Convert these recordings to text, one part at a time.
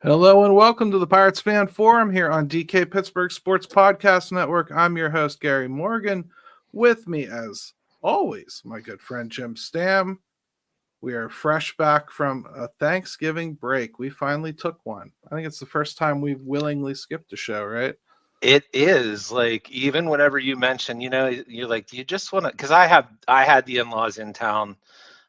Hello and welcome to the Pirates Fan Forum here on DK Pittsburgh Sports Podcast Network. I'm your host, Gary Morgan. With me, as always, my good friend Jim Stam. We are fresh back from a Thanksgiving break. We finally took one. I think it's the first time we've willingly skipped a show, right? It is like, even whenever you mention, you're like, do you just want to? Because I had the in-laws in town,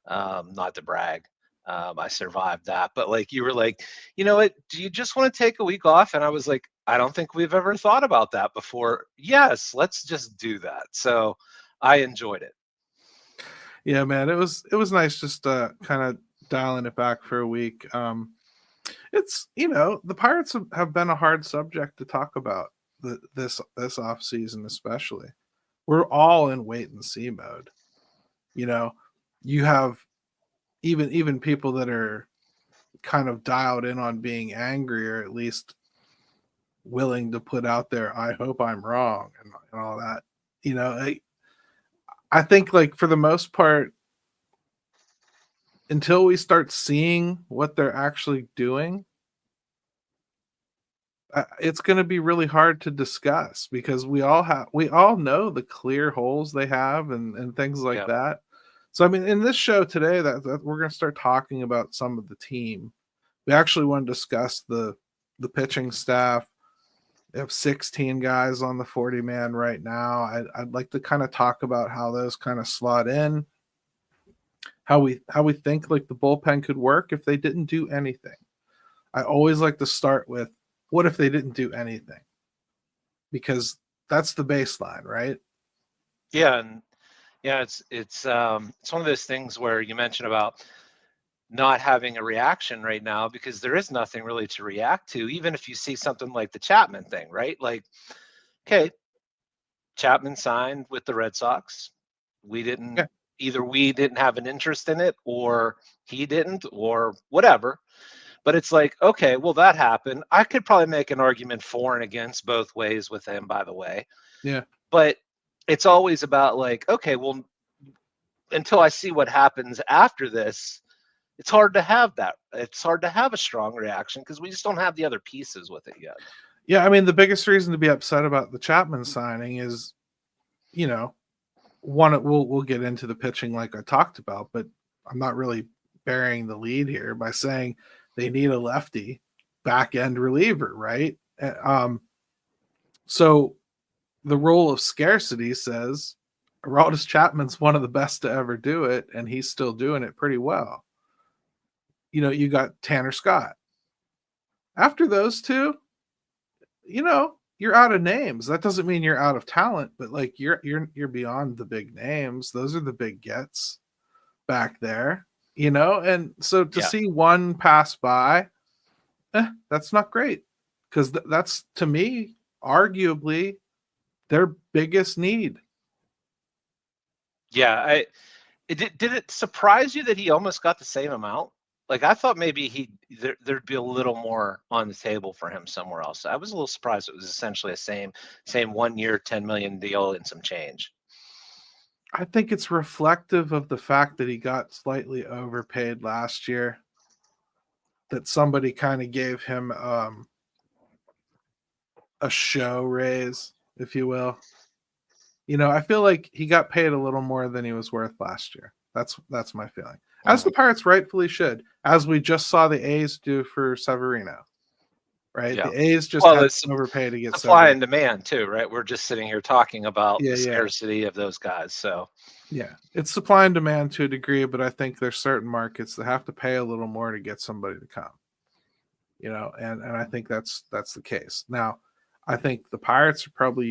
not to brag. I survived that, but like you were like, you know what? Do you just want to take a week off? And I was like, I don't think we've ever thought about that before. Yes, let's just do that. So I enjoyed it. Yeah, man, it was nice just kind of dialing it back for a week. It's the Pirates have been a hard subject to talk about this off season, especially. We're all in wait and see mode. You have even people that are kind of dialed in on being angry, or at least willing to put out there, I hope I'm wrong and all that. I think, like, for the most part, until we start seeing what they're actually doing, it's going to be really hard to discuss, because we all know the clear holes they have and things like that. So, I mean, in this show today, that we're going to start talking about some of the team. We actually want to discuss the pitching staff. They have 16 guys on the 40-man right now. I'd like to kind of talk about how those kind of slot in, how we think like the bullpen could work if they didn't do anything. I always like to start with, what if they didn't do anything? Because that's the baseline, right? Yeah, and it's one of those things where you mentioned about not having a reaction right now, because there is nothing really to react to, even if you see something like the Chapman thing, right? Like, okay, Chapman signed with the Red Sox. Either we didn't have an interest in it, or he didn't, or whatever. But it's like, okay, well, that happened. I could probably make an argument for and against both ways with him, by the way. Yeah. But it's always about, like, okay, well, until I see what happens after this, it's hard to have that. It's hard to have a strong reaction, because we just don't have the other pieces with it yet. Yeah, I mean, the biggest reason to be upset about the Chapman signing is, one, we'll get into the pitching like I talked about, but I'm not really burying the lead here by saying they need a lefty back-end reliever, right? So the rule of scarcity says Aroldis Chapman's one of the best to ever do it, and he's still doing it pretty well. You got Tanner Scott. After those two, you're out of names. That doesn't mean you're out of talent, but like you're beyond the big names. Those are the big gets back there, and so to see one pass by, that's not great, because that's, to me, arguably their biggest need. Yeah, did it surprise you that he almost got the same amount? Like, I thought maybe there'd be a little more on the table for him somewhere else. I was a little surprised it was essentially a same 1 year, $10 million deal and some change. I think it's reflective of the fact that he got slightly overpaid last year, that somebody kind of gave him a show raise, if you will. I feel like he got paid a little more than he was worth last year. That's my feeling. As the Pirates rightfully should, as we just saw the A's do for Severino, right? Yeah. The A's just had to overpay to get supply and demand too, right? We're just sitting here talking about the scarcity of those guys. So yeah, it's supply and demand to a degree, but I think there's certain markets that have to pay a little more to get somebody to come. And I think that's the case. Now, I think the Pirates are probably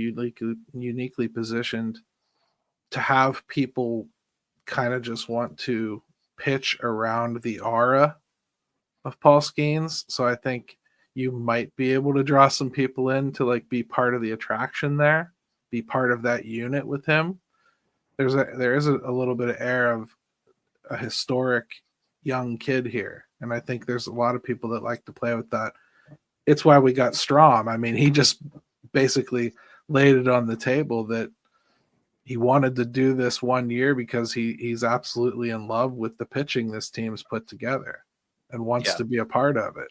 uniquely positioned to have people kind of just want to pitch around the aura of Paul Skeens. So I think you might be able to draw some people in to like be part of the attraction there, be part of that unit with him. There is a little bit of air of a historic young kid here. And I think there's a lot of people that like to play with that. It's why we got Strom. I mean, he just basically laid it on the table that he wanted to do this 1 year because he's absolutely in love with the pitching this team's put together and wants to be a part of it.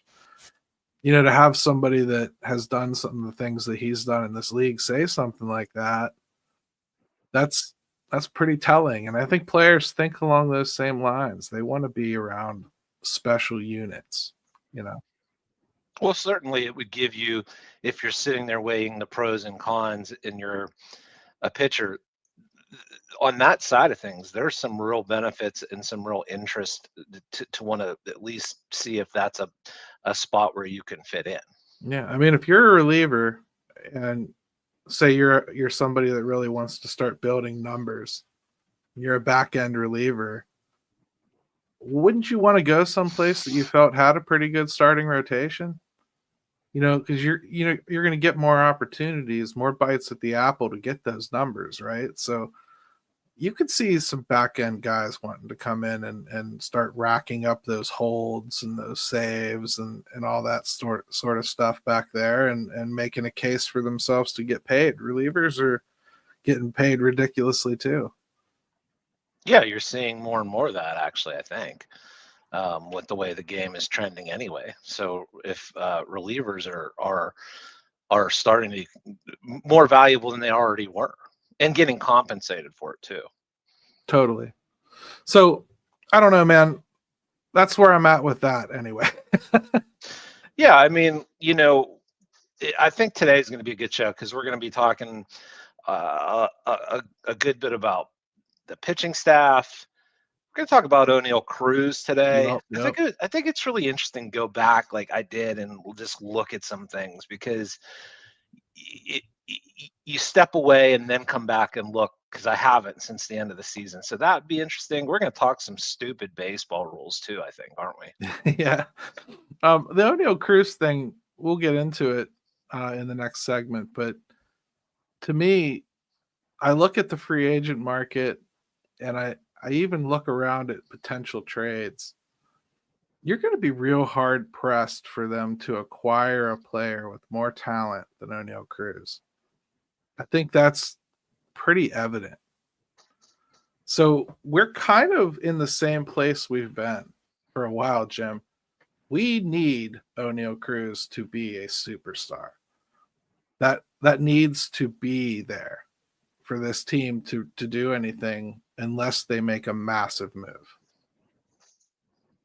You know, to have somebody that has done some of the things that he's done in this league say something like that, that's pretty telling. And I think players think along those same lines. They want to be around special units, you know. Well, certainly it would give you, if you're sitting there weighing the pros and cons and you're a pitcher, on that side of things, there's some real benefits and some real interest to want to at least see if that's a spot where you can fit in. Yeah, I mean, if you're a reliever and say you're somebody that really wants to start building numbers, you're a back end reliever, wouldn't you want to go someplace that you felt had a pretty good starting rotation? You know, because you're going to get more opportunities, more bites at the apple to get those numbers, right? So you could see some back end guys wanting to come in and start racking up those holds and those saves and all that sort of stuff back there and making a case for themselves to get paid. Relievers are getting paid ridiculously too. Yeah, you're seeing more and more of that, actually, I think, with the way the game is trending anyway. So if relievers are starting to be more valuable than they already were and getting compensated for it too. Totally. So I don't know, man. That's where I'm at with that anyway. Yeah, I mean, you know, I think today is going to be a good show because we're going to be talking a good bit about the pitching staff. We're going to talk about Oneil Cruz today. Yep. I think it's really interesting to go back like I did and we'll just look at some things because you step away and then come back and look, because I haven't since the end of the season. So that'd be interesting. We're going to talk some stupid baseball rules too, I think, aren't we? Yeah. The Oneil Cruz thing, we'll get into it in the next segment. But to me, I look at the free agent market and I even look around at potential trades. You're going to be real hard pressed for them to acquire a player with more talent than Oneil Cruz. I think that's pretty evident. So we're kind of in the same place we've been for a while, Jim. We need Oneil Cruz to be a superstar. That needs to be there for this team to do anything unless they make a massive move.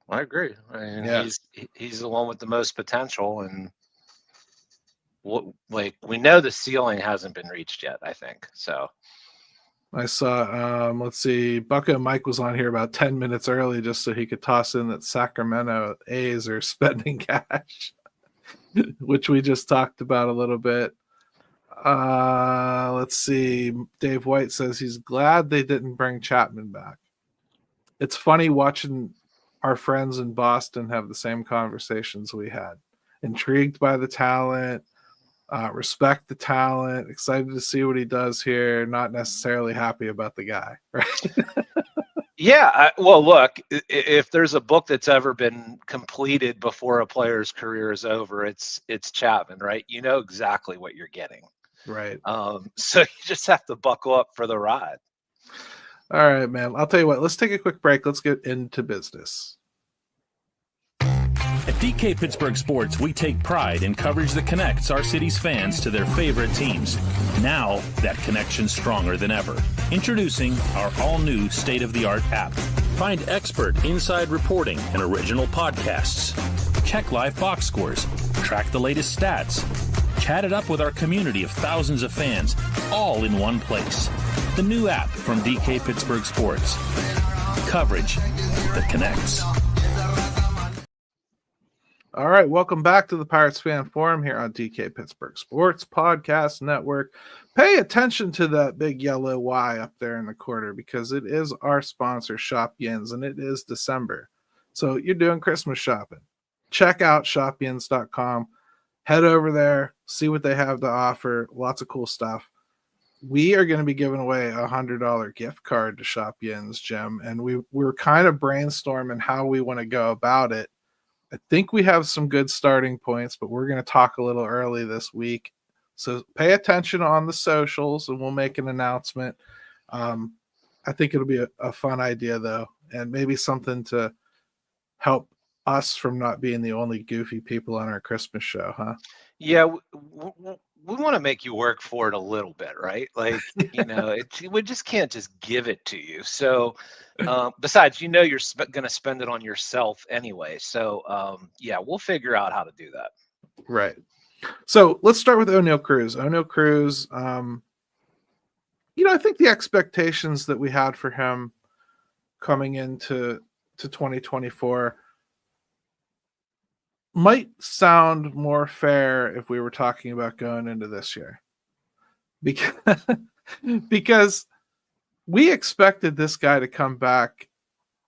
I agree. I mean, he's the one with the most potential, and we know the ceiling hasn't been reached yet, I think. So I saw, let's see, Bucko Mike was on here about 10 minutes early just so he could toss in that Sacramento A's are spending cash, which we just talked about a little bit. Let's see. Dave White says he's glad they didn't bring Chapman back. It's funny watching our friends in Boston have the same conversations we had. Intrigued by the talent, respect the talent, excited to see what he does here, not necessarily happy about the guy, right? Yeah, well, look, if there's a book that's ever been completed before a player's career is over, it's Chapman, right? You know exactly what you're getting. Right. So you just have to buckle up for the ride. All right, man. I'll tell you what, let's take a quick break. Let's get into business. At DK Pittsburgh Sports, we take pride in coverage that connects our city's fans to their favorite teams. Now, that connection's stronger than ever. Introducing our all-new state-of-the-art app. Find expert inside reporting and original podcasts. Check live box scores. Track the latest stats. Chat it up with our community of thousands of fans, all in one place. The new app from DK Pittsburgh Sports. Coverage that connects. All right, welcome back to the Pirates Fan Forum here on DK Pittsburgh Sports Podcast Network. Pay attention to that big yellow Y up there in the corner because it is our sponsor, Shop Yins, and it is December. So you're doing Christmas shopping. Check out shopyins.com. Head over there, see what they have to offer. Lots of cool stuff. we are going to be giving away $100 gift card to Shop Yins, Jim, and we're kind of brainstorming how we want to go about it. I think we have some good starting points, but we're going to talk a little early this week. So pay attention on the socials, and we'll make an announcement. I think it'll be a fun idea, though, and maybe something to help us from not being the only goofy people on our Christmas show, huh? Yeah, we want to make you work for it a little bit, right? Like, we just can't just give it to you. So, besides, you're going to spend it on yourself anyway. So, yeah, we'll figure out how to do that. Right. So let's start with Oneil Cruz. Oneil Cruz, I think the expectations that we had for him coming into 2024 might sound more fair if we were talking about going into this year, because we expected this guy to come back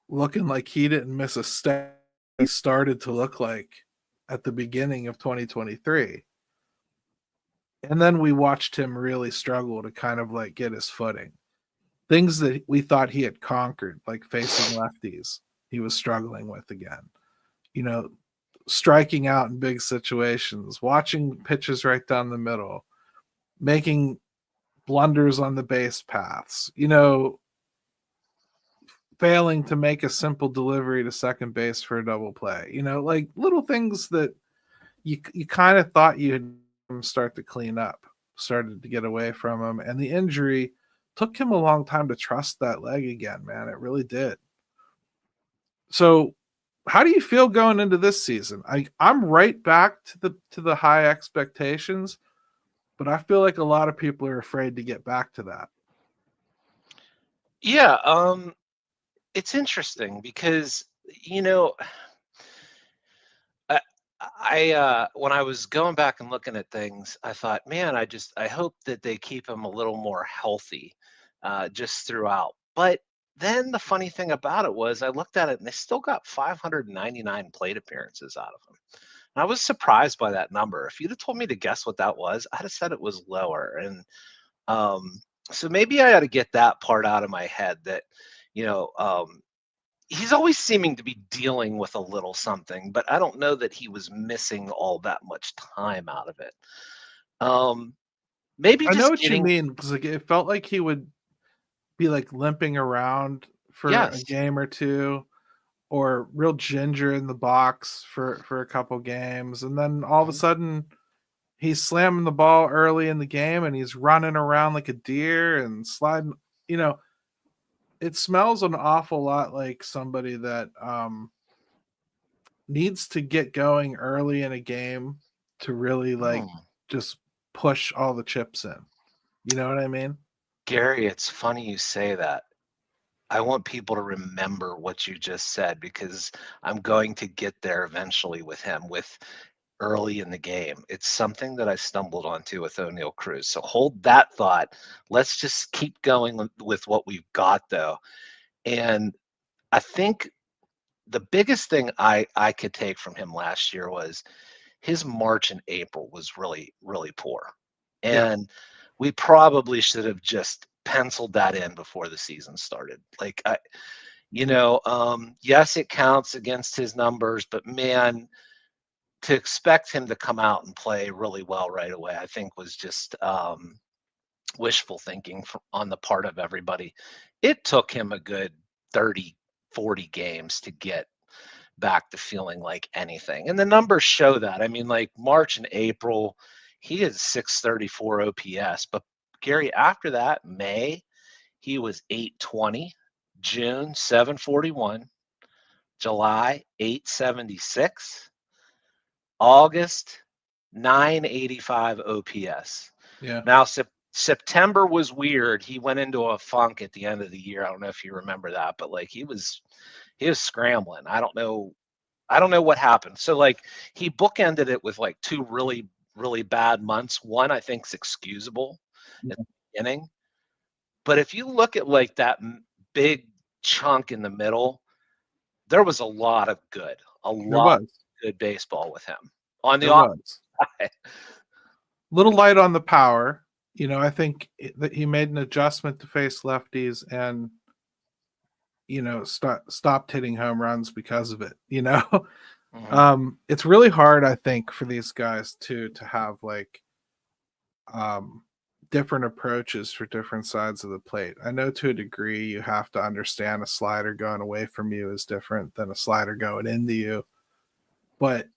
looking like he didn't miss a step he started to look like at the beginning of 2023. And then we watched him really struggle to kind of like get his footing. Things that we thought he had conquered, like facing lefties, he was struggling with again. Striking out in big situations, watching pitches right down the middle, making blunders on the base paths, failing to make a simple delivery to second base for a double play, like little things that you kind of thought you had start to clean up, started to get away from him. And the injury took him a long time to trust that leg again, man. It really did. So how do you feel going into this season? I'm right back to the high expectations, but I feel like a lot of people are afraid to get back to that. Yeah, it's interesting because I when I was going back and looking at things, I thought, man, I hope that they keep him a little more healthy just throughout. But then the funny thing about it was I looked at it and they still got 599 plate appearances out of him. And I was surprised by that number. If you'd have told me to guess what that was, I'd have said it was lower. And so maybe I ought to get that part out of my head that, he's always seeming to be dealing with a little something, but I don't know that he was missing all that much time out of it. Maybe I know what you mean, because it felt like he would be like limping around for a game or two, or real ginger in the box for a couple games, and then all of a sudden he's slamming the ball early in the game and he's running around like a deer and sliding. It smells an awful lot like somebody that needs to get going early in a game to really just push all the chips in. You know what I mean? Gary, it's funny you say that. I want people to remember what you just said because I'm going to get there eventually with him with early in the game. It's something that I stumbled onto with Oneil Cruz. So hold that thought. Let's just keep going with what we've got, though. And I think the biggest thing I could take from him last year was his March and April was really, really poor. And we probably should have just penciled that in before the season started. Like, yes, it counts against his numbers, but man, to expect him to come out and play really well right away, I think was just wishful thinking on the part of everybody. It took him a good 30, 40 games to get back to feeling like anything. And the numbers show that. I mean, like March and April, he is 634 OPS. But Gary, after that, May, he was 820, June, 741, July, 876, August, 985 OPS. Yeah. Now, September was weird. He went into a funk at the end of the year. I don't know if you remember that, but like he was scrambling. I don't know what happened. So like he bookended it with like two really, really bad months. One I think is excusable at the beginning. But if you look at like that big chunk in the middle, there was a lot of good baseball with him on the offense side. Little light on the power, I think that he made an adjustment to face lefties and, stopped hitting home runs because of it, It's really hard, I think, for these guys to have like different approaches for different sides of the plate. I know to a degree you have to understand a slider going away from you is different than a slider going into you. But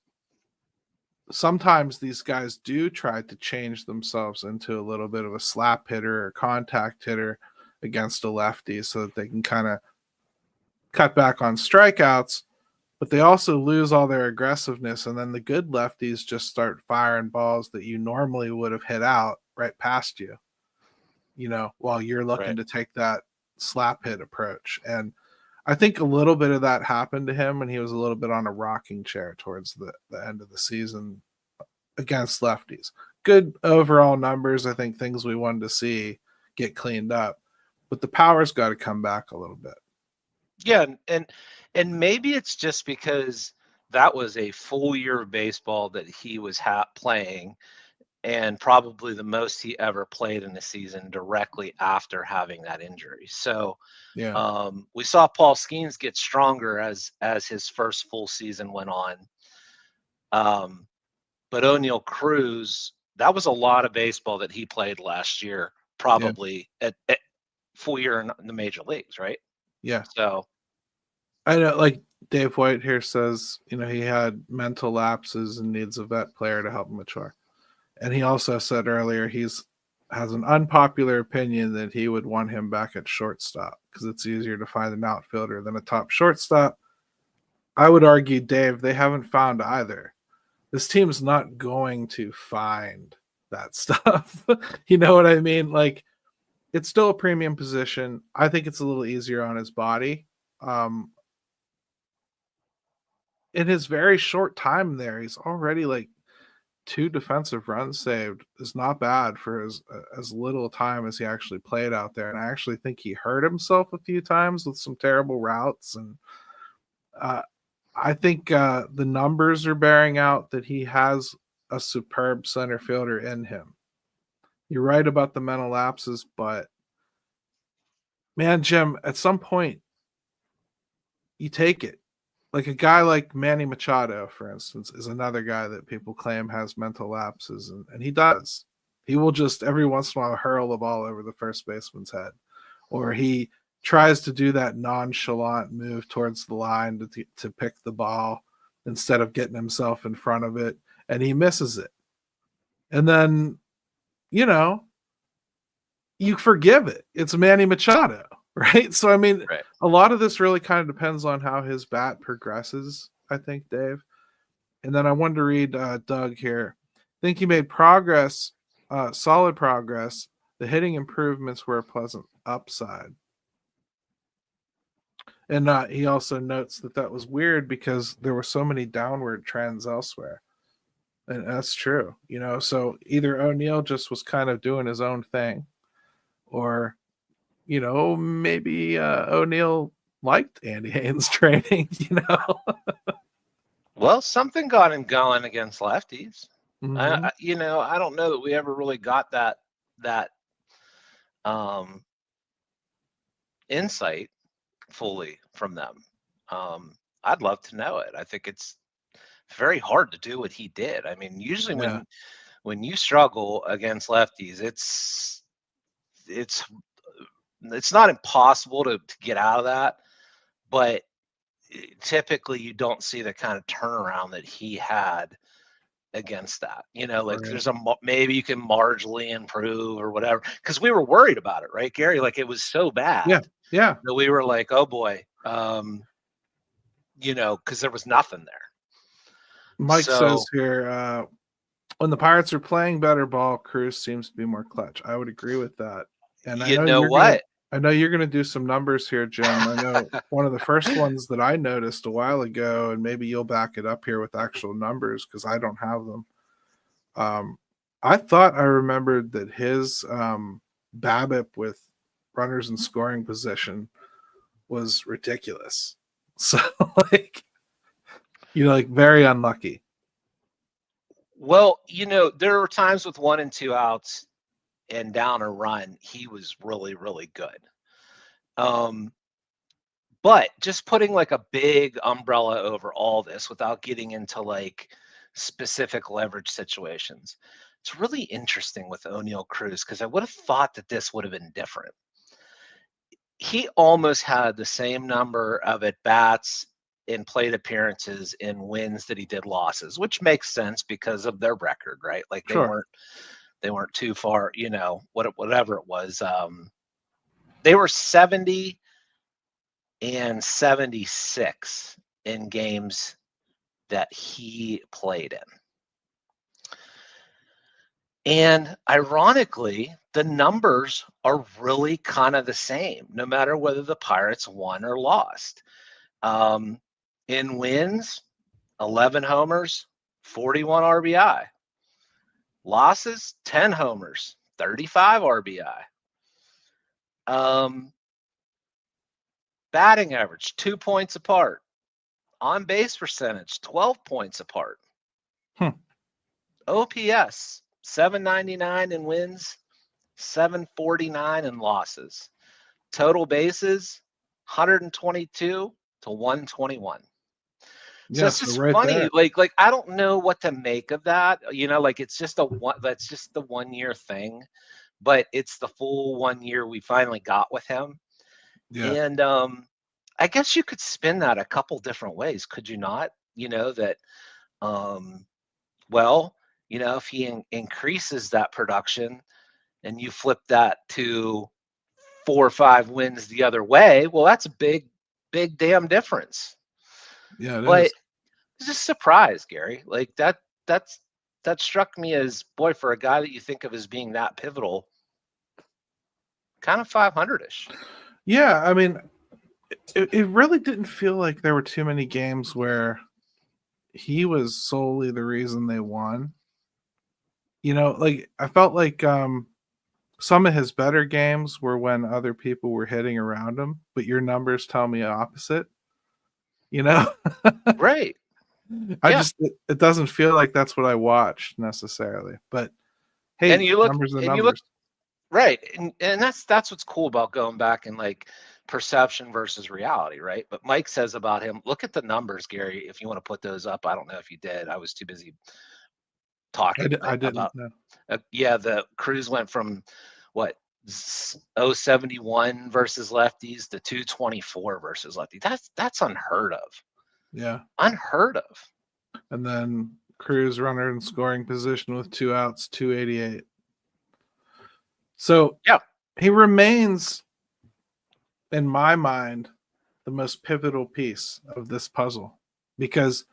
sometimes these guys do try to change themselves into a little bit of a slap hitter or contact hitter against a lefty so that they can kind of cut back on strikeouts, but they also lose all their aggressiveness. And then the good lefties just start firing balls that you normally would have hit out right past you, while you're looking to take that slap hit approach. And I think a little bit of that happened to him, and he was a little bit on a rocking chair towards the end of the season against lefties. Good overall numbers. I think things we wanted to see get cleaned up, but the power's got to come back a little bit. Yeah, and maybe it's just because that was a full year of baseball that he was playing, and probably the most he ever played in the season directly after having that injury. So yeah, we saw Paul Skeens get stronger as his first full season went on. But Oneil Cruz, that was a lot of baseball that he played last year, probably at full year in the major leagues, right? Yeah. So I know, like Dave White here says, he had mental lapses and needs a vet player to help him mature. And he also said earlier has an unpopular opinion that he would want him back at shortstop because it's easier to find an outfielder than a top shortstop. I would argue, Dave, they haven't found either. This team's not going to find that stuff. You know what I mean? Like, it's still a premium position. I think it's a little easier on his body. In his very short time there, he's already like 2 defensive runs saved is not bad for as little time as he actually played out there. And I actually think he hurt himself a few times with some terrible routes. And I think the numbers are bearing out that he has a superb center fielder in him. You're right about the mental lapses, but man, Jim, at some point you take it. Like a guy like Manny Machado, for instance, is another guy that people claim has mental lapses, and he does. He will just every once in a while hurl the ball over the first baseman's head, or he tries to do that nonchalant move towards the line to pick the ball instead of getting himself in front of it, and he misses it. And then, you forgive it. It's Manny Machado. Right. So, I mean, a lot of this really kind of depends on how his bat progresses, I think, Dave. And then I wanted to read Doug here. I think he made progress, solid progress. The hitting improvements were a pleasant upside. And he also notes that was weird because there were so many downward trends elsewhere. And that's true. So either Oneil just was kind of doing his own thing, or maybe Oneil liked Andy Haynes' training, Well, something got him going against lefties. Mm-hmm. I don't know that we ever really got that insight fully from them. I'd love to know it. I think it's very hard to do what he did. I mean, usually when you struggle against lefties, it's not impossible to get out of that, but typically you don't see the kind of turnaround that he had against that. There's maybe you can marginally improve or whatever, because we were worried about it, right, Gary? Like, it was so bad. Yeah. That we were like, oh boy, because there was nothing there. Mike says here, when the Pirates are playing better ball, Cruz seems to be more clutch. I would agree with that. And I know you're going to do some numbers here, Jim. I know one of the first ones that I noticed a while ago, and maybe you'll back it up here with actual numbers because I don't have them. I thought I remembered that his BABIP with runners in scoring position was ridiculous. So, very unlucky. Well, there were times with 1 and 2 outs and down a run, he was really, really good. But just putting like a big umbrella over all this without getting into like specific leverage situations, it's really interesting with Oneil Cruz because I would have thought that this would have been different. He almost had the same number of at-bats in plate appearances in wins that he did losses, which makes sense because of their record, right? Like they weren't too far, whatever it was. They were 70 and 76 in games that he played in. And ironically, the numbers are really kind of the same, no matter whether the Pirates won or lost. In wins, 11 homers, 41 RBI. Losses, 10 homers, 35 RBI. Batting average, 2 points apart. On base percentage, 12 points apart. OPS, 799 in wins, 749 in losses. Total bases, 122 to 121. So it's just right funny. there. Like I don't know what to make of that. Like it's just that's just the 1 year thing, but it's the full 1 year we finally got with him. Yeah. And I guess you could spin that a couple different ways, could you not? That if he increases that production and you flip that to 4 or 5 wins the other way, well, that's a big damn difference. Yeah, But is. It's just a surprise, Gary. Like that struck me as, boy, for a guy that you think of as being that pivotal, kind of 500-ish. Yeah, I mean, it really didn't feel like there were too many games where he was solely the reason they won. Like I felt like some of his better games were when other people were hitting around him, but your numbers tell me opposite. Right. It doesn't feel like that's what I watched necessarily. But hey, and you look, numbers are and numbers. you look, right, and that's what's cool about going back and like perception versus reality, right? But Mike says about him, look at the numbers, Gary. If you want to put those up, I don't know if you did. I was too busy talking I didn't about. know. The Cruz went from what 071 versus lefties to 224 versus lefties. That's unheard of. Yeah, unheard of. And then Cruz runner in scoring position with 2 outs, 288. So yeah, he remains, in my mind, the most pivotal piece of this puzzle because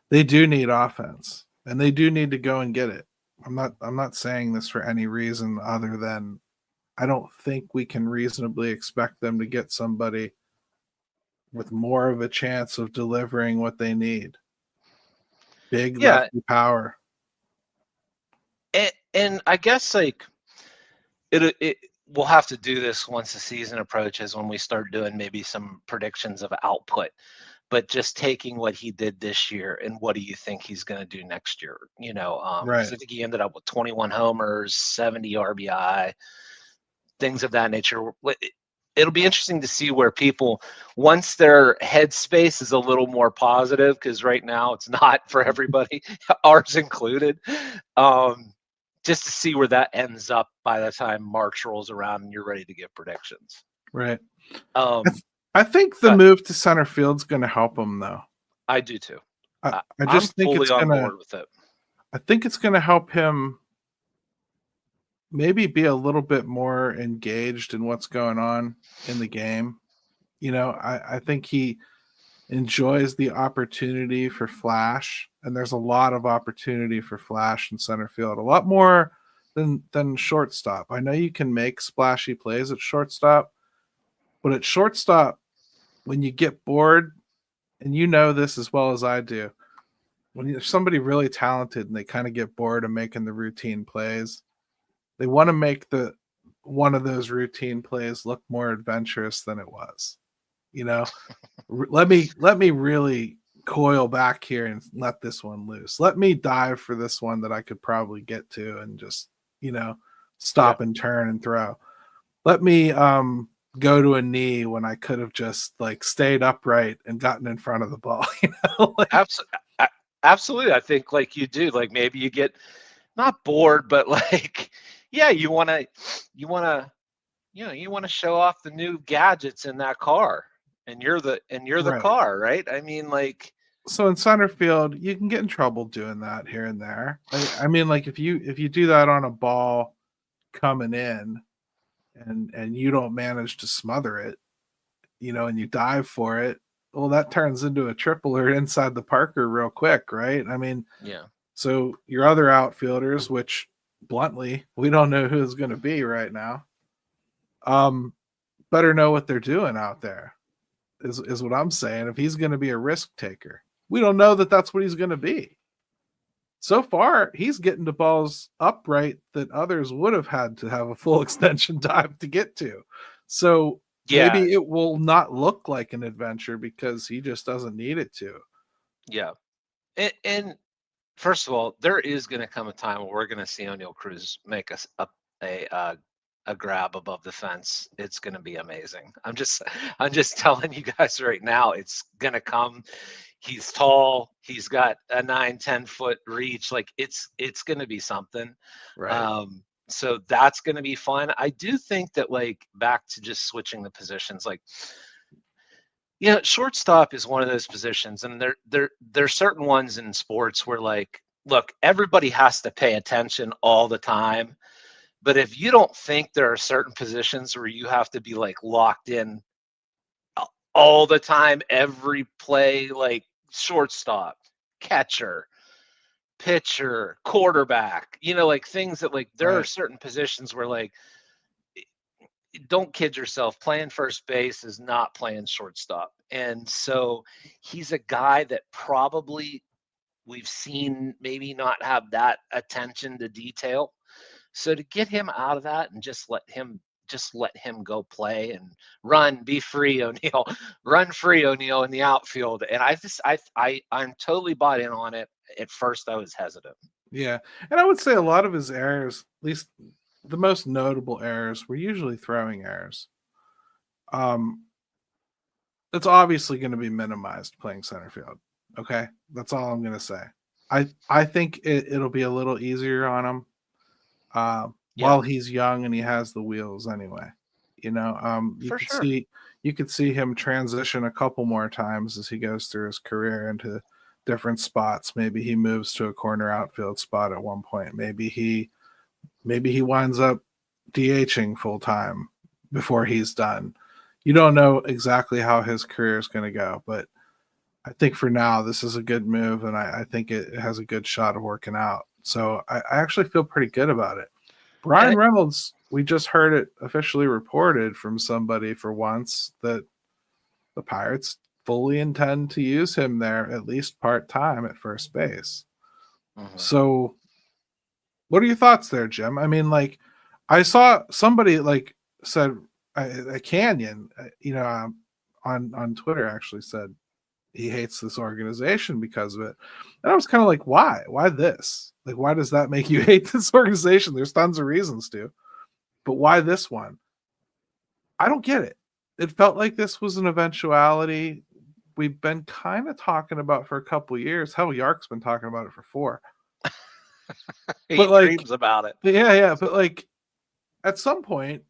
they do need offense and they do need to go and get it. I'm not saying this for any reason other than I don't think we can reasonably expect them to get somebody with more of a chance of delivering what they need. Big lefty power. And I guess like it we'll have to do this once the season approaches when we start doing maybe some predictions of output. But just taking what he did this year and what do you think he's going to do next year? Right. I think he ended up with 21 homers, 70 RBI, things of that nature. It'll be interesting to see where people, once their headspace is a little more positive, because right now it's not for everybody, ours included, just to see where that ends up by the time March rolls around and you're ready to give predictions. Right. I think the move to center field is going to help him, though. I do too. I just think it's on board with it. I think it's going to help him maybe be a little bit more engaged in what's going on in the game. I think he enjoys the opportunity for flash, and there's a lot of opportunity for flash in center field, a lot more than shortstop. I know you can make splashy plays at shortstop, but at shortstop, when you get bored, and you know this as well as I do, when you're somebody really talented and they kind of get bored of making the routine plays, they want to make one of those routine plays look more adventurous than it was. Let me really coil back here and let this one loose. Let me dive for this one that I could probably get to and just, stop and turn and throw. Let me go to a knee when I could have just like stayed upright and gotten in front of the ball. Like, absolutely. I think like you do, like maybe you get not bored, but like, yeah, you want to show off the new gadgets in that car, and you're the right. car, right? I mean, like, so in center field, you can get in trouble doing that here and there. I mean, like if you do that on a ball coming in and you don't manage to smother it, and you dive for it, well, that turns into a triple or inside the Parker real quick, right? I mean, yeah. So your other outfielders, which bluntly we don't know who it's going to be right now, better know what they're doing out there. Is what I'm saying. If he's going to be a risk taker, we don't know that that's what he's going to be. So far, he's getting to balls upright that others would have had to have a full extension dive to get to. So maybe it will not look like an adventure because he just doesn't need it to. Yeah. And first of all, there is going to come a time where we're going to see Oneil Cruz make a grab above the fence. It's going to be amazing. I'm just telling you guys right now, it's going to come. He's tall. He's got a 9-10 foot reach. Like it's going to be something. Right. So that's going to be fun. I do think that, like, back to just switching the positions, like, shortstop is one of those positions, and there's certain ones in sports where, like, look, everybody has to pay attention all the time. But if you don't think there are certain positions where you have to be like locked in all the time, every play, like shortstop, catcher, pitcher, quarterback, like things that, like, there are certain positions where, like, don't kid yourself, playing first base is not playing shortstop. And so he's a guy that probably we've seen maybe not have that attention to detail. So to get him out of that and just let him go play and run, be free, Oneil, run free, Oneil, in the outfield. And I'm totally bought in on it. At first I was hesitant. Yeah. And I would say a lot of his errors, at least the most notable errors, were usually throwing errors. It's obviously going to be minimized playing center field. Okay. That's all I'm going to say. I think it'll be a little easier on him. While he's young and he has the wheels anyway, you could see him transition a couple more times as he goes through his career into different spots. Maybe he moves to a corner outfield spot at one point. Maybe he winds up DHing full time before he's done. You don't know exactly how his career is going to go, but I think for now this is a good move, and I think it has a good shot of working out. So I actually feel pretty good about it. Brian Reynolds, we just heard it officially reported from somebody for once that the Pirates fully intend to use him there at least part-time at first base. Mm-hmm. So what are your thoughts there, Jim? I mean, like, I saw somebody like said a Canyon, on Twitter actually said he hates this organization because of it. And I was kind of like, why? Why this? Like, why does that make you hate this organization? There's tons of reasons to. But why this one? I don't get it. It felt like this was an eventuality we've been kind of talking about for a couple of years. Hell, Yark's been talking about it for 4. He dreams about it. Yeah. But, like, at some point,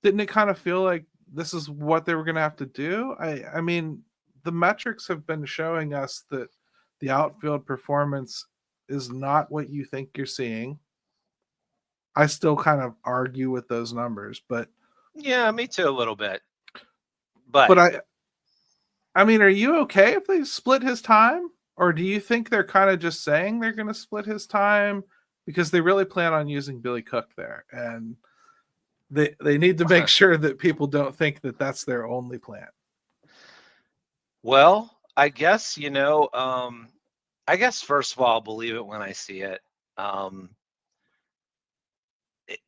didn't it kind of feel like this is what they were going to have to do? I mean, the metrics have been showing us that the outfield performance is not what you think you're seeing. I still kind of argue with those numbers, but yeah, me too, a little bit. But I mean, are you okay if they split his time, or do you think they're kind of just saying they're going to split his time because they really plan on using Billy Cook there, and they need to make sure that people don't think that that's their only plan? Well, I guess, I guess first of all, I'll believe it when I see it.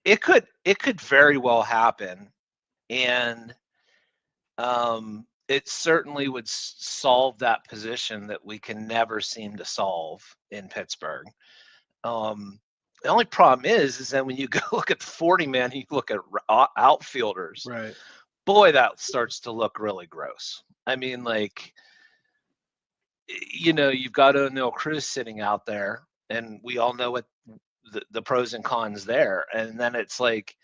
It could very well happen, and it certainly would solve that position that we can never seem to solve in Pittsburgh. The only problem is that when you go look at the 40 man, you look at outfielders. Right. Boy, that starts to look really gross. I mean, like, you've got Oneil Cruz sitting out there, and we all know what the pros and cons there. And then it's like,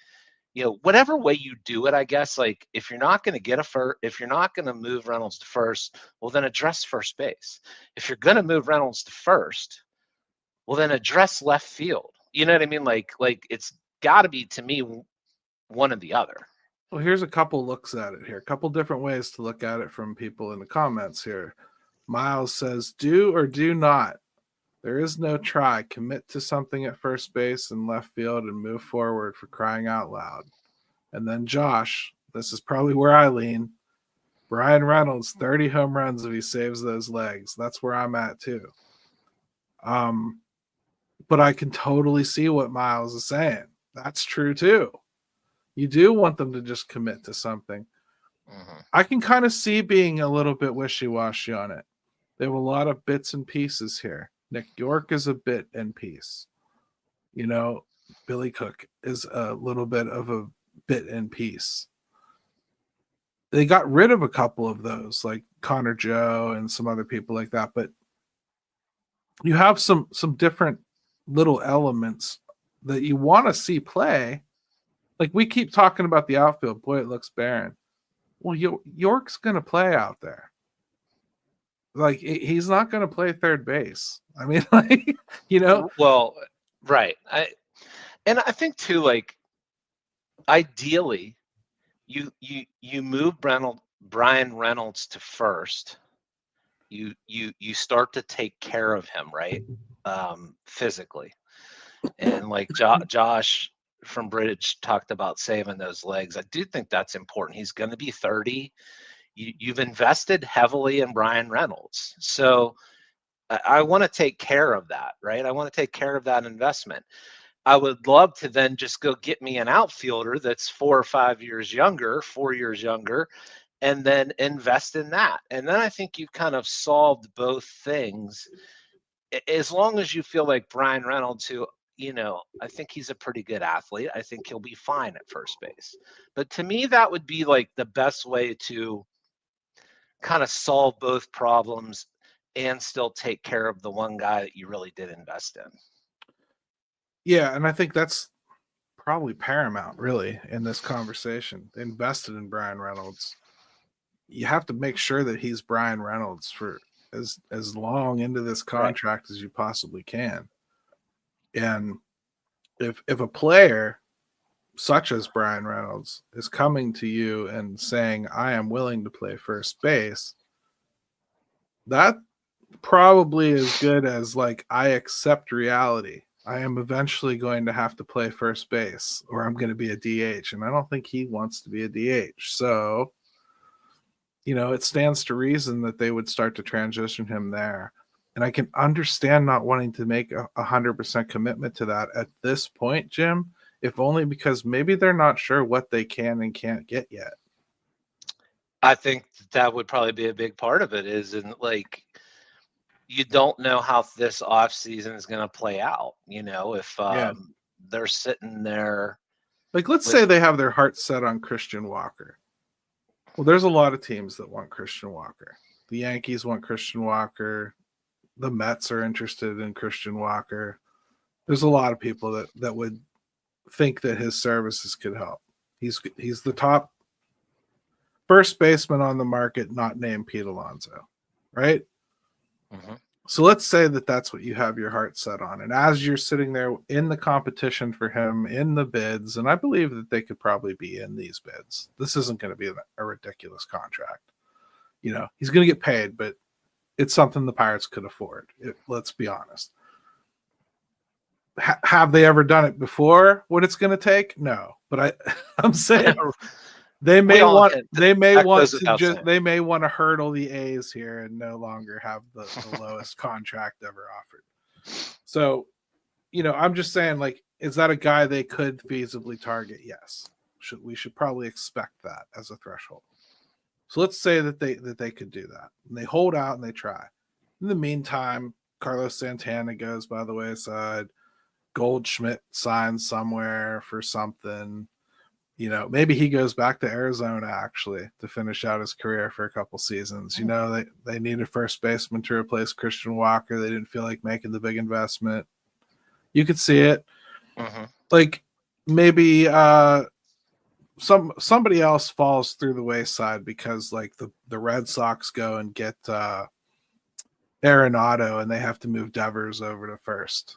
whatever way you do it, I guess, like if you're not going to get if you're not going to move Reynolds to first, well, then address first base. If you're going to move Reynolds to first, well, then address left field. You know what I mean? Like it's got to be, to me, one or the other. Well, here's a couple looks at it here. A couple different ways to look at it from people in the comments here. Miles says, do or do not. There is no try. Commit to something at first base and left field and move forward, for crying out loud. And then Josh, this is probably where I lean. Brian Reynolds, 30 home runs if he saves those legs. That's where I'm at too. But I can totally see what Miles is saying. That's true too. You do want them to just commit to something. Mm-hmm. I can kind of see being a little bit wishy-washy on it. They have a lot of bits and pieces here. Nick York is a bit and piece. Billy Cook is a little bit of a bit and piece. They got rid of a couple of those, like Connor Joe and some other people like that, but you have some different little elements that you want to see play. Like we keep talking about the outfield. Boy, it looks barren. Well, York's going to play out there. Like he's not going to play third base. I mean, Well, right. I think too, like, ideally, you move Brian Reynolds to first. You start to take care of him, right? Physically, and like Josh from Bridge talked about saving those legs. I do think that's important. He's going to be 30. You've invested heavily in Brian Reynolds. So I want to take care of that, right? I want to take care of that investment. I would love to then just go get me an outfielder that's 4 or 5 years younger, 4 years younger, and then invest in that. And then I think you kind of solved both things. As long as you feel like Brian Reynolds, who, I think he's a pretty good athlete. I think he'll be fine at first base. But to me, that would be like the best way to kind of solve both problems and still take care of the one guy that you really did invest in. Yeah, and I think that's probably paramount, really, in this conversation. They invested in Brian Reynolds. You have to make sure that he's Brian Reynolds for as long into this contract as you possibly can. And if a player such as Brian Reynolds is coming to you and saying, I am willing to play first base, that probably is good as like, I accept reality. I am eventually going to have to play first base or I'm going to be a DH. And I don't think he wants to be a DH. So, it stands to reason that they would start to transition him there. And I can understand not wanting to make 100% commitment to that at this point, Jim, if only because maybe they're not sure what they can and can't get yet. I think that would probably be a big part of it, is in like, you don't know how this offseason is going to play out. If they're sitting there. Like, let's say they have their hearts set on Christian Walker. Well, there's a lot of teams that want Christian Walker. The Yankees want Christian Walker. The Mets are interested in Christian Walker. There's a lot of people that would think that his services could help. He's the top first baseman on the market, not named Pete Alonso, right? Mm-hmm. So let's say that that's what you have your heart set on. And as you're sitting there in the competition for him, in the bids, and I believe that they could probably be in these bids. This isn't going to be a ridiculous contract. He's going to get paid, but it's something the Pirates could afford. Let's be honest. Have they ever done it before? What it's going to take? No. But I'm saying they may want to hurdle the A's here and no longer have the lowest contract ever offered. So, I'm just saying, like, is that a guy they could feasibly target? Yes. We should probably expect that as a threshold. So let's say that they could do that. And they hold out and they try. In the meantime, Carlos Santana goes by the wayside. Goldschmidt signs somewhere for something. Maybe he goes back to Arizona actually to finish out his career for a couple seasons. They needed first baseman to replace Christian Walker. They didn't feel like making the big investment. You could see it. Mm-hmm. Like maybe somebody else falls through the wayside because like the Red Sox go and get Arenado and they have to move Devers over to first.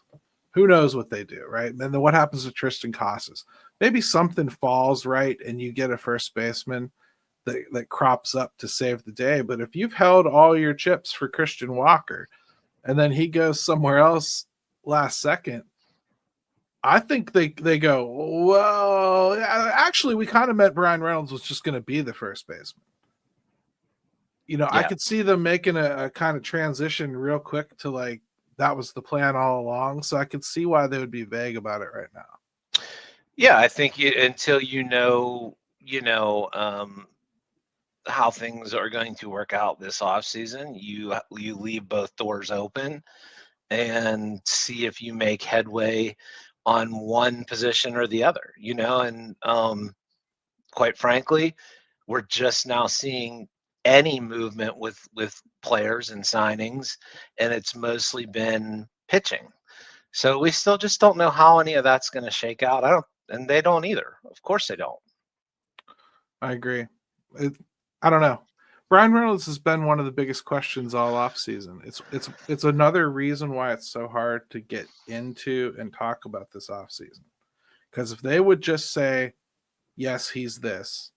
Who knows what they do, right? And then what happens to Tristan Casas? Maybe something falls right and you get a first baseman that crops up to save the day. But if you've held all your chips for Christian Walker and then he goes somewhere else last second, I think they go, well, actually, we kind of meant Brian Reynolds was just going to be the first baseman. I could see them making a kind of transition real quick to like, that was the plan all along. So I could see why they would be vague about it right now. Yeah, I think until how things are going to work out this offseason, you leave both doors open and see if you make headway on one position or the other, and quite frankly, we're just now seeing any movement with players and signings, and it's mostly been pitching. So we still just don't know how any of that's going to shake out. And they don't either. Of course they don't. I agree. I don't know. Brian Reynolds has been one of the biggest questions all offseason. It's another reason why it's so hard to get into and talk about this offseason. Because if they would just say, yes, he's this,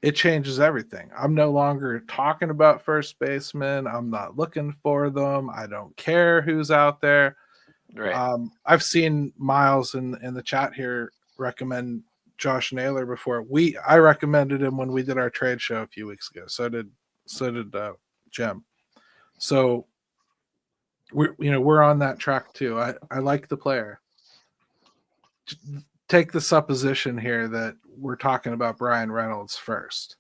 it changes everything. I'm no longer talking about first baseman. I'm not looking for them. I don't care who's out there. Right. I've seen Miles in the chat here recommend Josh Naylor before. I recommended him when we did our trade show a few weeks ago. So did Jim. So we're on that track too. I like the player. Take the supposition here that we're talking about Brian Reynolds first.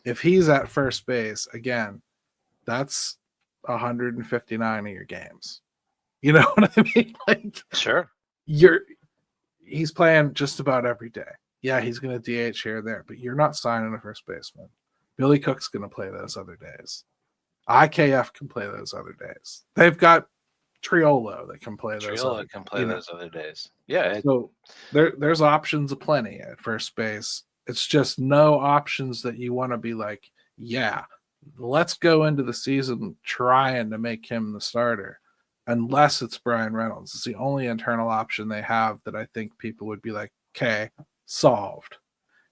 If he's at first base again, that's 159 of your games. You know what I mean? Like, sure. He's playing just about every day. Yeah, he's going to DH here or there, but you're not signing a first baseman. Billy Cook's going to play those other days. IKF can play those other days. They've got Triolo that can play those. Triolo can play those other days. Yeah. So there's options aplenty at first base. It's just no options that you want to be like, yeah, let's go into the season trying to make him the starter. Unless it's Brian Reynolds. It's the only internal option they have that I think people would be like, okay, solved.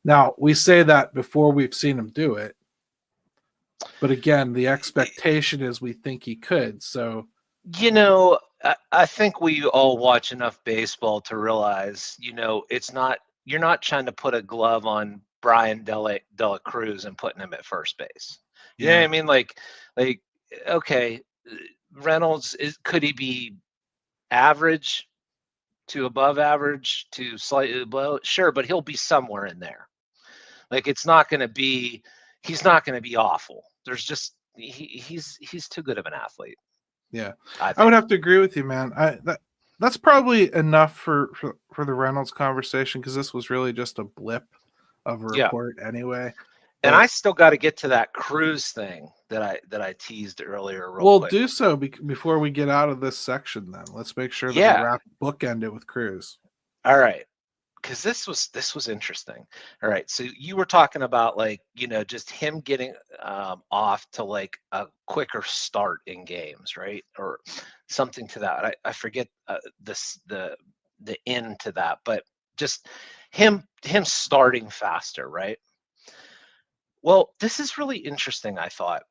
Now, we say that before we've seen him do it. But again, the expectation is we think he could. So, I think we all watch enough baseball to realize, you're not trying to put a glove on Brian Dela Cruz and putting him at first base. You know what I mean? Like, okay, Reynolds could he be average to above average to slightly below? Sure, but he'll be somewhere in there. Like he's not going to be awful. There's just he's too good of an athlete. Yeah, I would have to agree with you, man. That's probably enough for the Reynolds conversation because this was really just a blip of a report anyway. And I still got to get to that Cruz thing that I teased earlier. We'll do so before we get out of this section. Then let's make sure that we bookend it with Cruz. All right, because this was interesting. All right, so you were talking about just him getting off to like a quicker start in games, right, or something to that. I forget the end to that, but just him starting faster, right? Well, this is really interesting, I thought.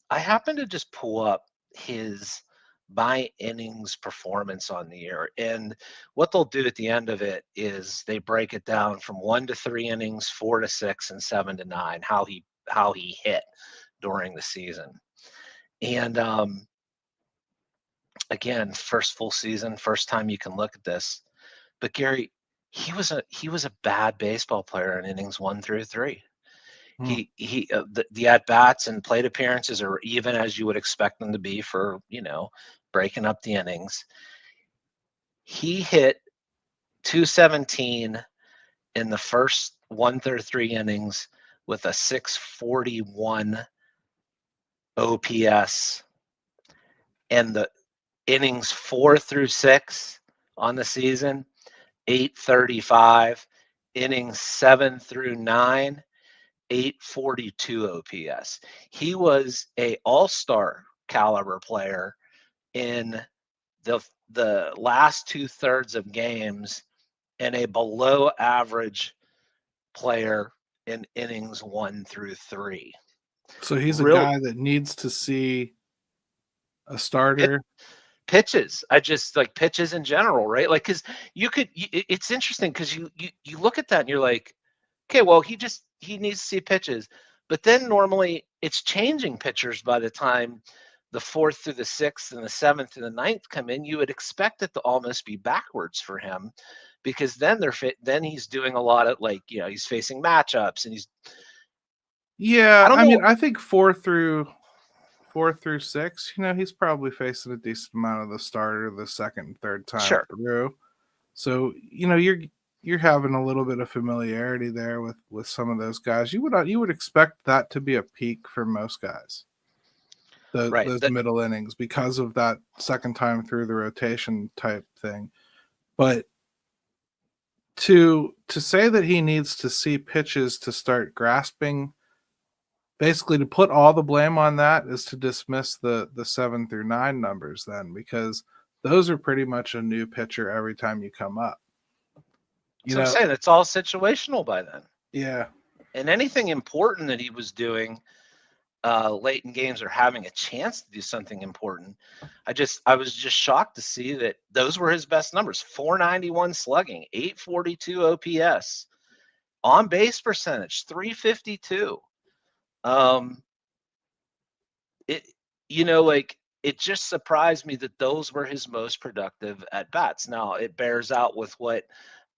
I happened to just pull up his by innings performance on the year. And what they'll do at the end of it is they break it down from 1 to 3 innings, 4 to 6, and 7 to 9, how he hit during the season. And again, first full season, first time you can look at this. But Gary, he was a bad baseball player in innings 1 through 3. The at bats and plate appearances are even as you would expect them to be for breaking up the innings. He hit 217 in the first 1/3 3 innings with a 641 OPS, and the innings 4 through 6 on the season, 835, innings 7 through 9, 842 OPS. He was a all-star caliber player in the last 2/3 of games, and a below average player in innings 1 through 3. So he's a guy that needs to see a starter. Pitches. I just like pitches in general, right? Like, because it's interesting because you look at that and you're like, okay, well, he needs to see pitches. But then normally it's changing pitchers by the time the 4th through the 6th and the 7th through the 9th come in. You would expect it to almost be backwards for him, because then then he's doing a lot of, like, he's facing matchups and he's. Yeah, I mean, I think 4 through 6, he's probably facing a decent amount of the starter the second and third time through. So, you're having a little bit of familiarity there with some of those guys. You would expect that to be a peak for most guys. Those middle innings, because of that second time through the rotation type thing. But to say that he needs to see pitches to start grasping, basically to put all the blame on that is to dismiss the 7 through 9 numbers then, because those are pretty much a new pitcher every time you come up. I'm saying it's all situational by then. Yeah. And anything important that he was doing late in games or having a chance to do something important, I was just shocked to see that those were his best numbers. 491 slugging, 842 OPS, on base percentage 352. It just surprised me that those were his most productive at bats. Now it bears out with what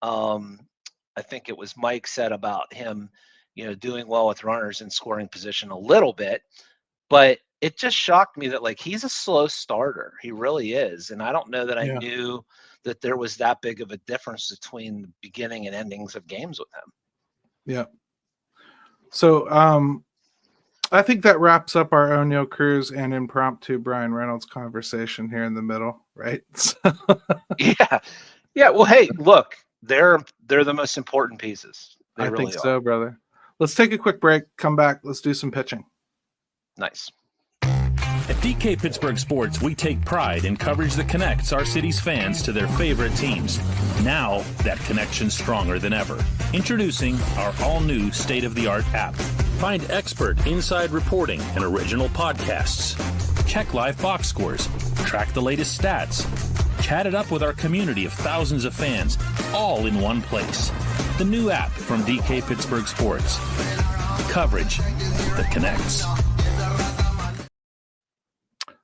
I think it was Mike said about him, doing well with runners in scoring position a little bit, but it just shocked me that, like, he's a slow starter. He really is. And I don't know that I knew that there was that big of a difference between the beginning and endings of games with him. Yeah. So, I think that wraps up our Oneil, Cruz, and impromptu Brian Reynolds conversation here in the middle, right? Yeah. Well, hey, look, they're the most important pieces. They really think so, brother. Let's take a quick break. Come back. Let's do some pitching. Nice. At DK Pittsburgh Sports, we take pride in coverage that connects our city's fans to their favorite teams. Now, that connection's stronger than ever. Introducing our all-new state-of-the-art app. Find expert inside reporting and original podcasts. Check live box scores. Track the latest stats. Chat it up with our community of thousands of fans, all in one place. The new app from DK Pittsburgh Sports. Coverage that connects.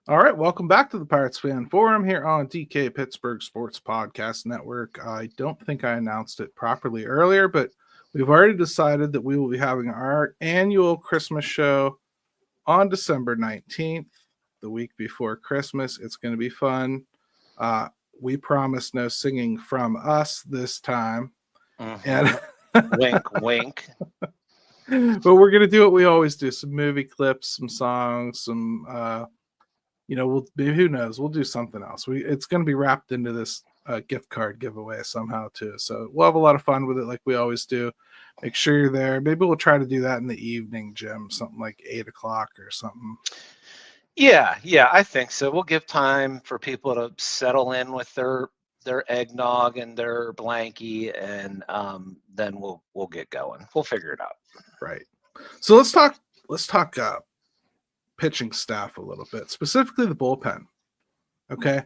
All right, welcome back to the Pirates Fan Forum here on DK Pittsburgh Sports Podcast Network. I don't think I announced it properly earlier, but we've already decided that we will be having our annual Christmas show on December 19th, the week before Christmas. It's going to be fun. We promise no singing from us this time. And wink, wink. But we're going to do what we always do. Some movie clips, some songs, some, who knows? We'll do something else. It's going to be wrapped into this gift card giveaway somehow too. So we'll have a lot of fun with it like we always do. Make sure you're there. Maybe we'll try to do that in the evening, Jim, something like 8:00 or something. Yeah, I think so. We'll give time for people to settle in with their eggnog and their blankie, and then we'll get going. We'll figure it out. Right. So let's talk pitching staff a little bit, specifically the bullpen. Okay.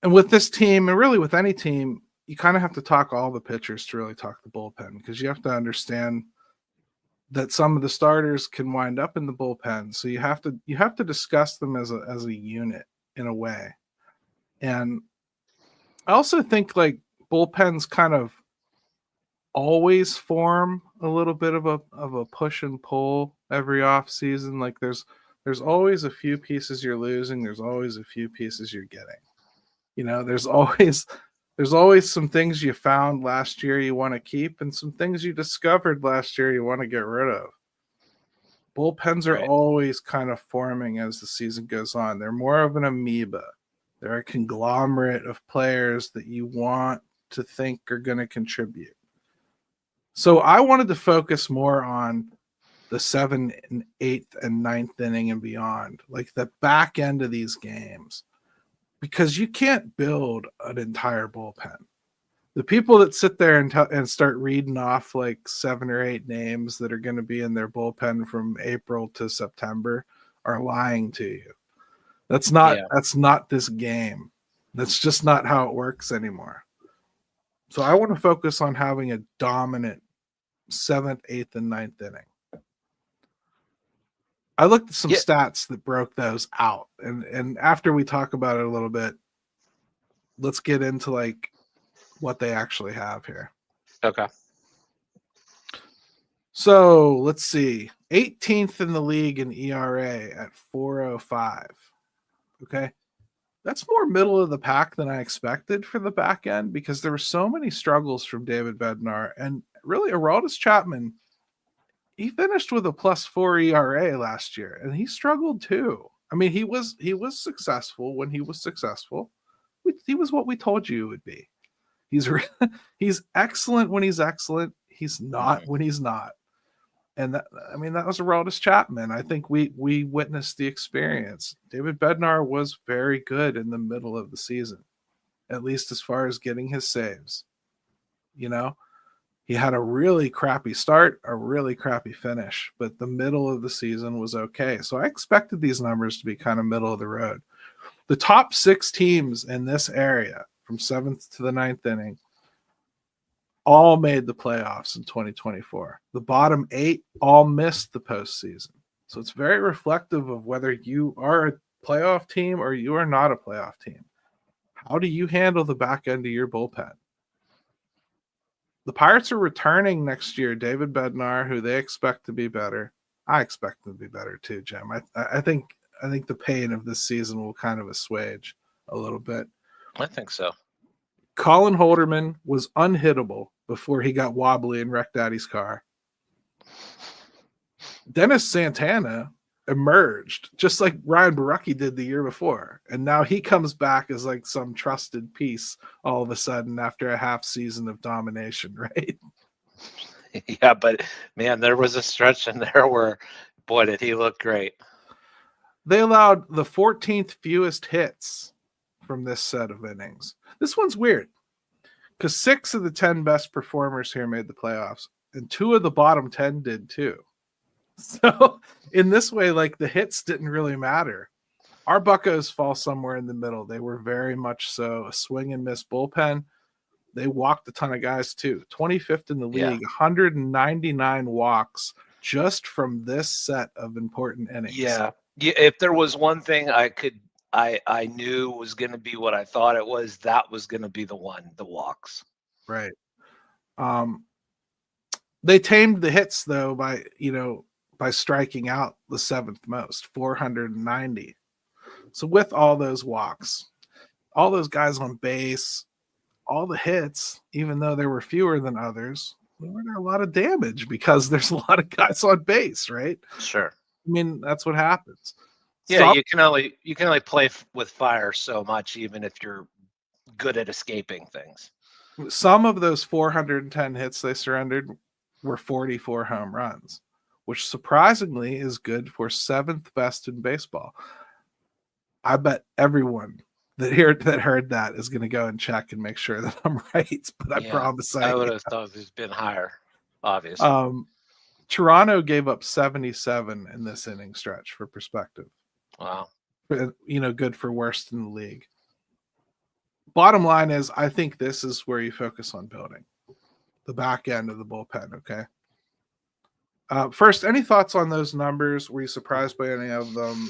And with this team, and really with any team, you kind of have to talk all the pitchers to really talk the bullpen, because you have to understand that some of the starters can wind up in the bullpen. So you have to discuss them as a unit in a way. And I also think like bullpens kind of always form a little bit of a push and pull every off season. Like there's always a few pieces you're losing. There's always a few pieces you're getting. There's always some things you found last year you want to keep and some things you discovered last year you want to get rid of. Bullpens are always kind of forming as the season goes on. They're more of an amoeba. They're a conglomerate of players that you want to think are going to contribute. So I wanted to focus more on the 7th and 8th and 9th inning and beyond, like the back end of these games, because you can't build an entire bullpen. The people that sit there and start reading off like 7 or 8 names that are going to be in their bullpen from April to September are lying to you. That's not this game. That's just not how it works anymore. So I want to focus on having a dominant 7th, 8th, and 9th inning. I looked at some stats that broke those out. And after we talk about it a little bit, let's get into like what they actually have here. Okay. So let's see. 18th in the league in ERA at 4.05. Okay. That's more middle of the pack than I expected for the back end because there were so many struggles from David Bednar. And really, Aroldis Chapman, he finished with a +4 ERA last year, and he struggled too. I mean, he was successful when he was successful. He was what we told you he would be. He's excellent when he's excellent. He's not when he's not. And that was Aroldis Chapman. I think we witnessed the experience. David Bednar was very good in the middle of the season, at least as far as getting his saves. He had a really crappy start, a really crappy finish, but the middle of the season was okay. So I expected these numbers to be kind of middle of the road. The top 6 teams in this area, from 7th to the 9th inning, all made the playoffs in 2024. The bottom 8 all missed the postseason. So it's very reflective of whether you are a playoff team or you are not a playoff team. How do you handle the back end of your bullpen? The Pirates are returning next year. David Bednar, who they expect to be better. I expect them to be better too, Jim. I think the pain of this season will kind of assuage a little bit. I think so. Colin Holderman was unhittable before he got wobbly and wrecked Daddy's car. Dennis Santana emerged just like Ryan Borucki did the year before. And now he comes back as like some trusted piece all of a sudden after a half season of domination, right? Yeah, but man, there was a stretch in there where, boy, did he look great. They allowed the 14th fewest hits from this set of innings. This one's weird because 6 of the 10 best performers here made the playoffs, and 2 of the bottom 10 did too. So in this way, like the hits didn't really matter. Our Buccos fall somewhere in the middle. They were very much so a swing and miss bullpen. They walked a ton of guys too. 25th in the league, 199 walks just from this set of important innings. Yeah. If there was one thing I knew was going to be what I thought it was, that was going to be the one, the walks. Right. They tamed the hits though by striking out the 7th most, 490. So with all those walks, all those guys on base, all the hits, even though there were fewer than others, there were a lot of damage because there's a lot of guys on base, right? Sure. I mean, that's what happens. Yeah, you can only play with fire so much, even if you're good at escaping things. Some of those 410 hits they surrendered were 44 home runs, which surprisingly is good for 7th best in baseball. I bet everyone that heard that is going to go and check and make sure that I'm right. But I promise I would have thought it's been higher, obviously. Toronto gave up 77 in this inning stretch for perspective. Wow. Good for worst in the league. Bottom line is, I think this is where you focus on building the back end of the bullpen. Okay. First, any thoughts on those numbers? Were you surprised by any of them?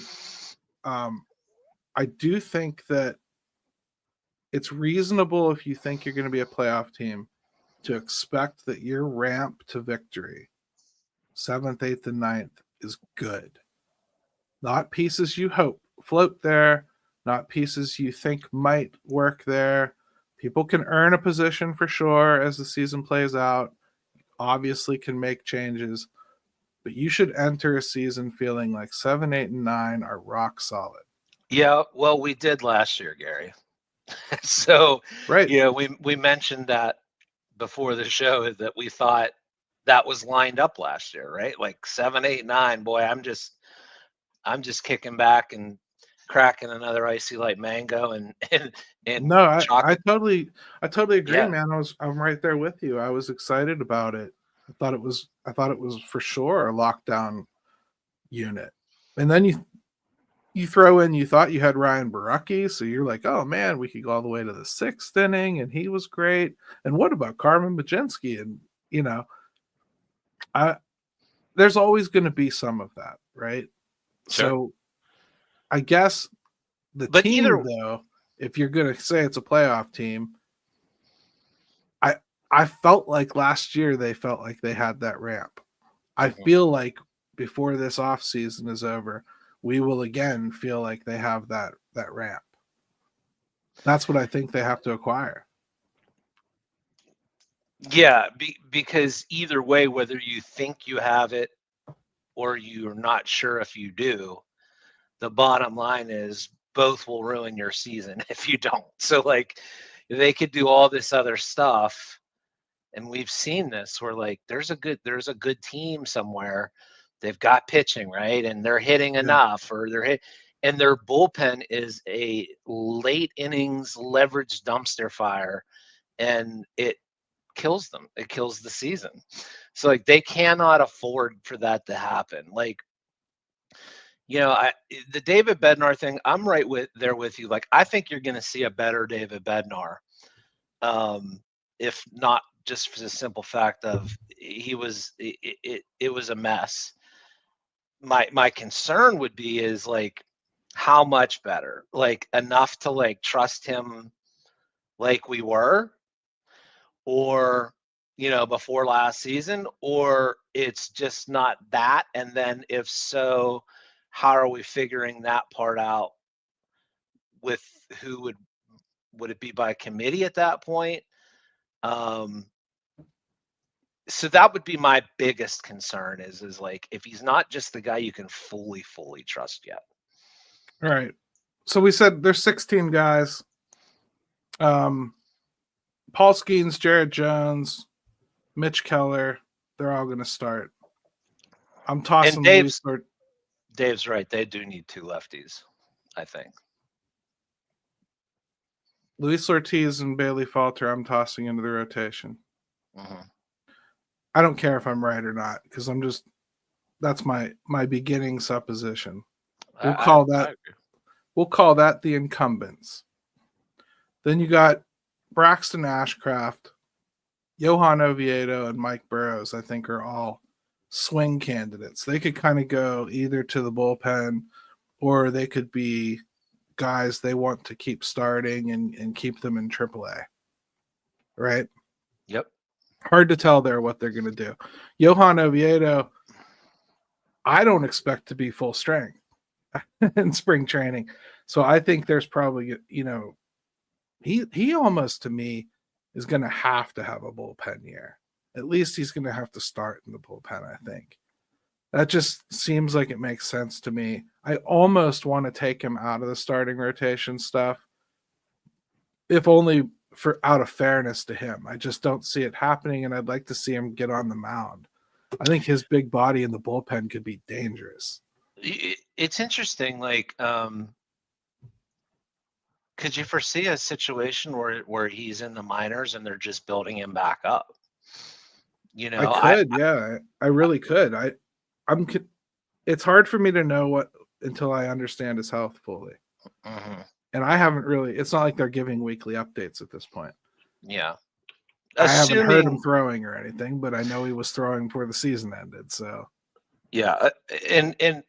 I do think that it's reasonable if you think you're going to be a playoff team to expect that your ramp to victory, 7th, 8th, and 9th, is good. Not pieces you hope float there, not pieces you think might work there. People can earn a position for sure as the season plays out. Obviously can make changes, but you should enter a season feeling like 7, 8, and 9 are rock solid. Yeah, well, we did last year, Gary. So, right. We mentioned that before the show that we thought that was lined up last year, right? Like 7, 8, 9. Boy, I'm just kicking back and cracking another icy light mango and no, I totally agree, yeah. man. I'm right there with you. I was excited about it. I thought it was for sure a lockdown unit. And then you throw in, you thought you had Ryan Baracki, so you're like, oh man, we could go all the way to the 6th inning, and he was great. And what about Carmen Baczynski? And there's always going to be some of that, right? Sure. So I guess though, if you're going to say it's a playoff team, I felt like last year they felt like they had that ramp. I feel like before this offseason is over, we will again feel like they have that ramp. That's what I think they have to acquire. Yeah, because either way, whether you think you have it or you're not sure if you do, the bottom line is both will ruin your season if you don't. So like they could do all this other stuff, and we've seen this where like there's a good team somewhere. They've got pitching, right? And they're hitting enough, or and their bullpen is a late innings leverage dumpster fire, and it kills them. It kills the season. So like they cannot afford for that to happen. Like, the David Bednar thing, I'm right there with you. Like, I think you're going to see a better David Bednar, if not just for the simple fact of it was a mess. My concern would be is like how much better, like enough to like trust him like we were, or before last season, or it's just not that. And then if so, how are we figuring that part out with who would it be by committee at that point? So that would be my biggest concern is like if he's not just the guy you can fully trust yet. All right. So we said there's 16 guys. Paul Skeens, Jared Jones, Mitch Keller, they're all going to start. I'm tossing Dave's right. They do need 2 lefties, I think. Luis Ortiz and Bailey Falter, I'm tossing into the rotation. Mm-hmm. I don't care if I'm right or not, because that's my beginning supposition. We'll call that the incumbents. Then you got Braxton Ashcraft, Johan Oviedo, and Mike Burrows, I think, are all swing candidates. They could kind of go either to the bullpen, or they could be guys they want to keep starting and keep them in AAA. Right? Yep. Hard to tell there what they're going to do. Johan Oviedo, I don't expect to be full strength in spring training. So I think there's probably, he almost to me is going to have a bullpen year. At least he's going to have to start in the bullpen, I think. That just seems like it makes sense to me. I almost want to take him out of the starting rotation stuff, if only out of fairness to him. I just don't see it happening, and I'd like to see him get on the mound. I think his big body in the bullpen could be dangerous. It's interesting, like, could you foresee a situation where he's in the minors and they're just building him back up? I really could. It's hard for me to know what until I understand his health fully. Mm-hmm. And I haven't really. It's not like they're giving weekly updates at this point. Yeah, I haven't heard him throwing or anything, but I know he was throwing before the season ended. So yeah, and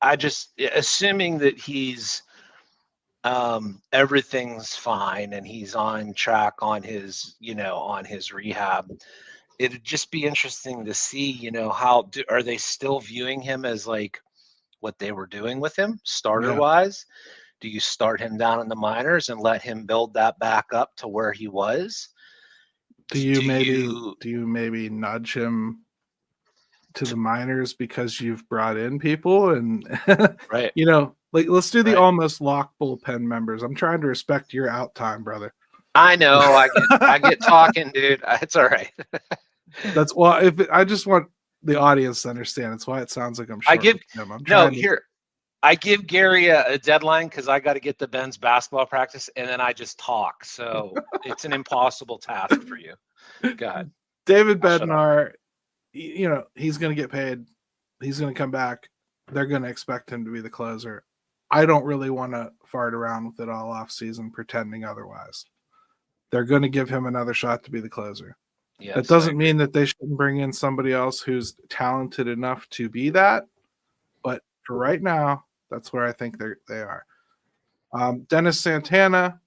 I just assuming that he's everything's fine and he's on track on his rehab. It'd just be interesting to see, how are they still viewing him as like what they were doing with him starter wise? Do you start him down in the minors and let him build that back up to where he was? Do you maybe nudge him to the minors because you've brought in people and right? Like let's do the Right. almost lock bullpen members. I'm trying to respect your out time, brother. I know. I get talking, dude. It's all right. That's why I just want the audience to understand. It's why it sounds like I'm short. I give Gary a deadline because I got to get to Ben's basketball practice, and then I just talk. So it's an impossible task for you. Go ahead. David Bednar, he's going to get paid. He's going to come back. They're going to expect him to be the closer. I don't really want to fart around with it all off season pretending otherwise. They're going to give him another shot to be the closer. Yes, that doesn't mean that they shouldn't bring in somebody else who's talented enough to be that. But for right now, that's where I think they are. Dennis Santana,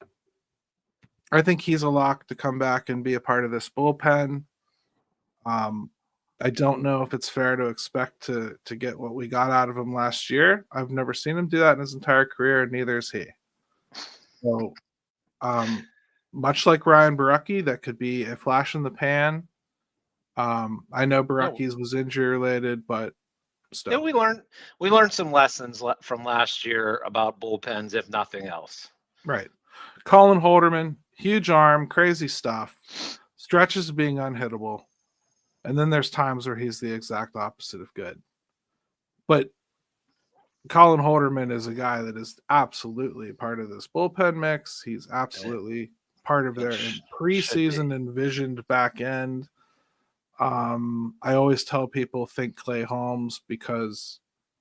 I think he's a lock to come back and be a part of this bullpen. I don't know if it's fair to expect to get what we got out of him last year. I've never seen him do that in his entire career, and neither is he. So, much like Ryan Barucki, that could be a flash in the pan. I know Barucki's was injury related, but still. Yeah, we learned some lessons from last year about bullpens, if nothing else. Right. Colin Holderman, huge arm, crazy stuff, stretches being unhittable. And then there's times where he's the exact opposite of good. But Colin Holderman is a guy that is absolutely part of this bullpen mix. He's absolutely part of their preseason envisioned back end. I always tell people think Clay Holmes because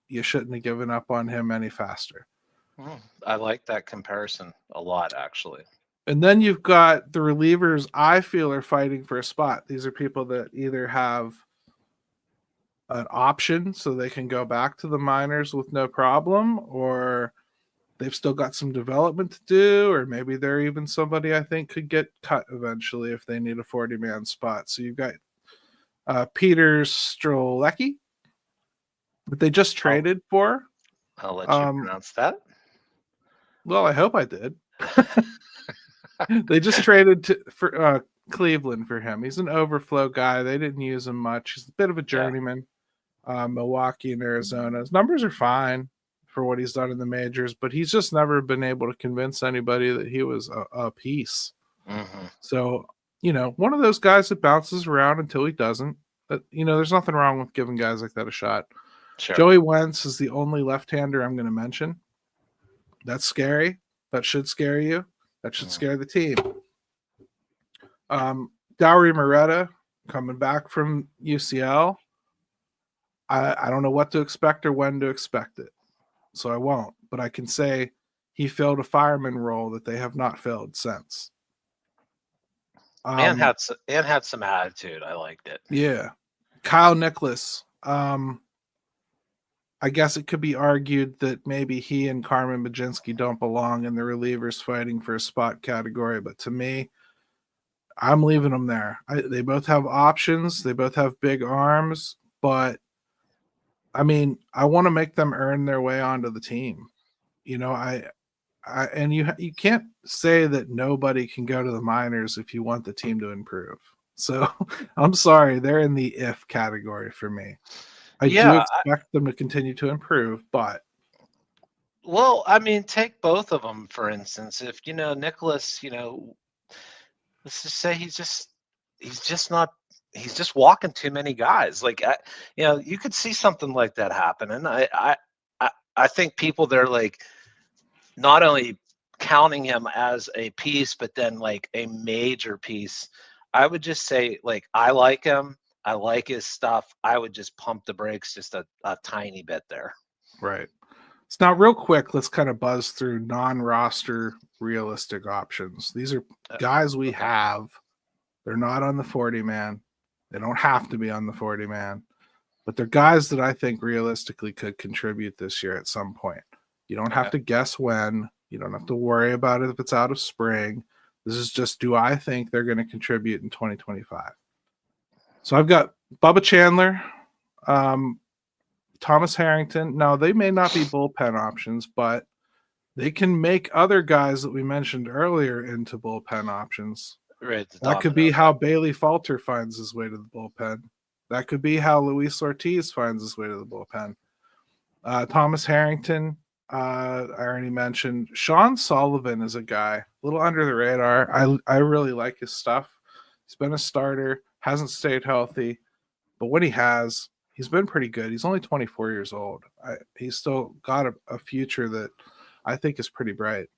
you shouldn't have given up on him any faster. I like that comparison a lot, actually. And then you've got the relievers I feel are fighting for a spot. These are people that either have an option so they can go back to the minors with no problem, or they've still got some development to do, or maybe they're even somebody I think could get cut eventually if they need a 40-man spot. So you've got Peter Strzelecki that they just traded for. I'll let you pronounce that. Well, I hope I did. They just traded for Cleveland for him. He's an overflow guy. They didn't use him much. He's a bit of a journeyman. Milwaukee and Arizona. His numbers are fine for what he's done in the majors, but he's just never been able to convince anybody that he was a piece. Mm-hmm. So, one of those guys that bounces around until he doesn't. There's nothing wrong with giving guys like that a shot. Sure. Joey Wentz is the only left-hander I'm going to mention. That's scary. That should scare you. That should scare the team. Dowry Moretta coming back from UCL. I don't know what to expect or when to expect it, so I won't. But I can say he filled a fireman role that they have not filled since. And had some attitude. I liked it. Yeah, Kyle Nicholas. I guess it could be argued that maybe he and Carmen Baginski don't belong in the relievers fighting for a spot category, but to me, I'm leaving them there. They both have options. They both have big arms, but I mean, I want to make them earn their way onto the team. You can't say that nobody can go to the minors if you want the team to improve. So I'm sorry, they're in the if category for me. I do expect them to continue to improve, but. Well, I mean, take both of them, for instance. If, Nicholas, let's just say he's just walking too many guys. Like, you could see something like that happen. And I think people, they're like not only counting him as a piece, but then like a major piece. I would just say, like, I like him. I like his stuff. I would just pump the brakes just a tiny bit there. Right. So now real quick, let's kind of buzz through non-roster realistic options. These are guys we have. They're not on the 40-man. They don't have to be on the 40-man. But they're guys that I think realistically could contribute this year at some point. You don't have to guess when. You don't have to worry about it if it's out of spring. This is just, do I think they're going to contribute in 2025? So I've got Bubba Chandler, Thomas Harrington. Now, they may not be bullpen options, but they can make other guys that we mentioned earlier into bullpen options. Right. That could be how Bailey Falter finds his way to the bullpen. That could be how Luis Ortiz finds his way to the bullpen. Thomas Harrington, I already mentioned. Sean Sullivan is a guy, a little under the radar. I really like his stuff. He's been a starter, hasn't stayed healthy, but when he has, he's been pretty good. He's only 24 years old. He's still got a future that I think is pretty bright.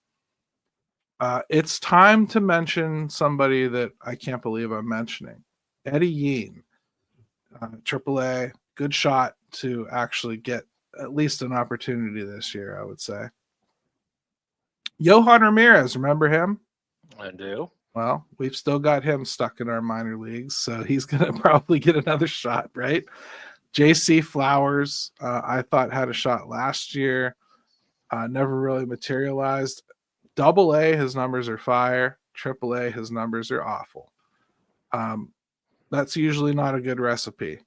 It's time to mention somebody that I can't believe I'm mentioning. Eddie Yeen, AAA, good shot to actually get at least an opportunity this year, I would say. Johan Ramirez, remember him? I do. Well, we've still got him stuck in our minor leagues, so he's going to probably get another shot, right? JC Flowers, I thought had a shot last year, never really materialized. AA, his numbers are fire. AAA, his numbers are awful. That's usually not a good recipe,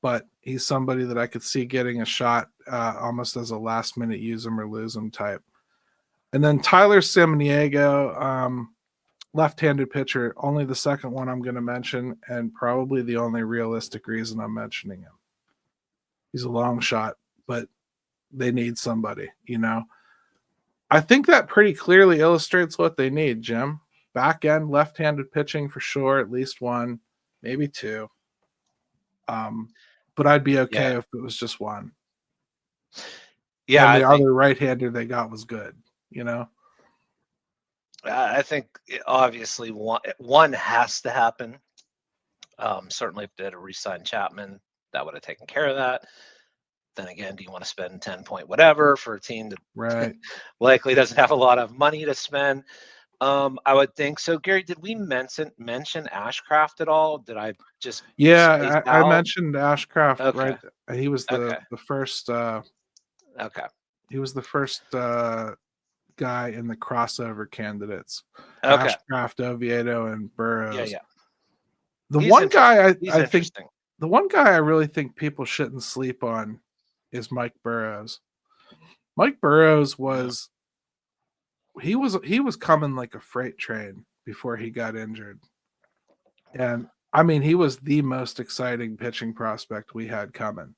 but he's somebody that I could see getting a shot almost as a last-minute use him or lose him type. And then Tyler Samaniego, left-handed pitcher, only the second one I'm going to mention, and probably the only realistic reason I'm mentioning him. He's a long shot, but they need somebody, you know. I think that pretty clearly illustrates what they need, Jim. Back end left-handed pitching for sure, at least one, maybe two. But I'd be okay if it was just one. Yeah, and the other right-hander they got was good, you know. I think obviously one has to happen. Certainly, if they had to re-sign Chapman, that would have taken care of that. Then again, do you want to spend 10 point whatever for a team that likely doesn't have a lot of money to spend? I would think so. Gary, did we mention Ashcraft at all? Did I just I mentioned Ashcraft, okay. right? He was the first he was the first guy in the crossover candidates. Ashcraft, Oviedo, and Burrows. Yeah. The one guy I think the one guy I really think people shouldn't sleep on is Mike Burrows. Mike Burrows was he was coming like a freight train before he got injured. And I mean, he was the most exciting pitching prospect we had coming.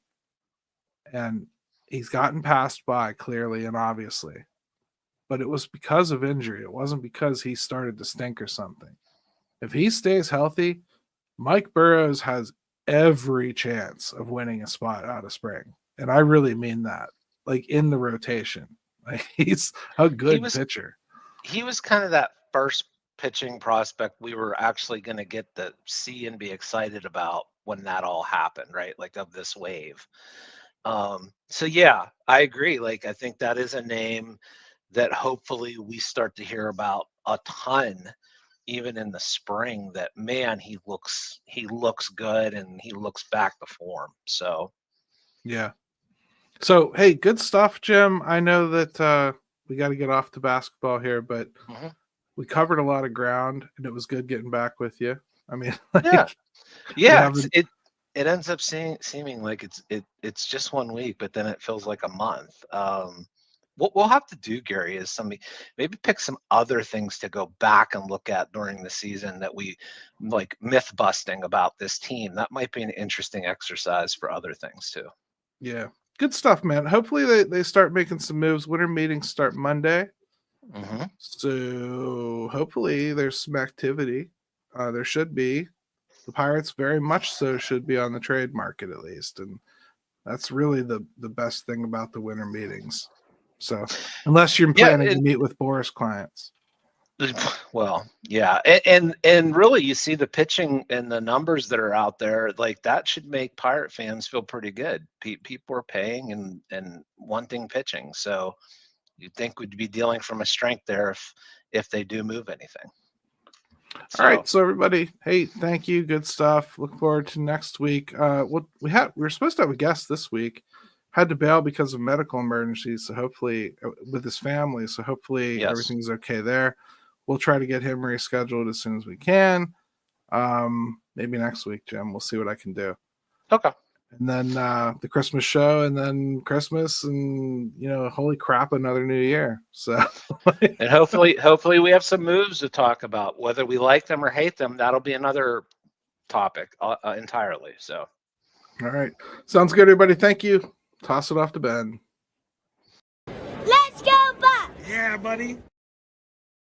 And he's gotten passed by clearly and obviously. But it was because of injury. It wasn't because he started to stink or something. If he stays healthy, Mike Burrows has every chance of winning a spot out of spring. And I really mean that. Like in the rotation. Like he's a good pitcher. He was kind of that first pitching prospect we were actually going to get to see and be excited about when that all happened, right? Like of this wave. So yeah, I agree. Like I think that is a name that hopefully we start to hear about a ton, even in the spring. That man, he looks good and he looks back to form. So yeah. So hey, good stuff, Jim. I know that we got to get off to basketball here, but we covered a lot of ground, and it was good getting back with you. I mean, it ends up seeming like it's just 1 week, but then it feels like a month. What we'll have to do, Gary, is maybe pick some other things to go back and look at during the season that we like myth busting about this team. That might be an interesting exercise for other things too. Yeah. Good stuff, man. Hopefully they start making some moves. Winter meetings start Monday. So hopefully there's some activity. There should be. The Pirates very much so should be on the trade market at least. And that's really the best thing about the winter meetings. So unless you're planning to meet with Boris clients. Well, yeah. And really you see the pitching and the numbers that are out there, like that should make Pirate fans feel pretty good. People are paying and wanting pitching. So you'd think we'd be dealing from a strength there if they do move anything. All right. So everybody, hey, thank you. Good stuff. Look forward to next week. We were supposed to have a guest this week. Had to bail because of medical emergencies. So hopefully with his family. So hopefully everything's okay there. We'll try to get him rescheduled as soon as we can. Maybe next week, Jim. We'll see what I can do. Okay. and then the Christmas show, and then Christmas, and holy crap, another new year. So, and hopefully we have some moves to talk about. Whether we like them or hate them, that'll be another topic entirely. So, all right, sounds good, everybody. Thank you. Toss it off to Ben. Let's go, Bucks! Yeah, buddy.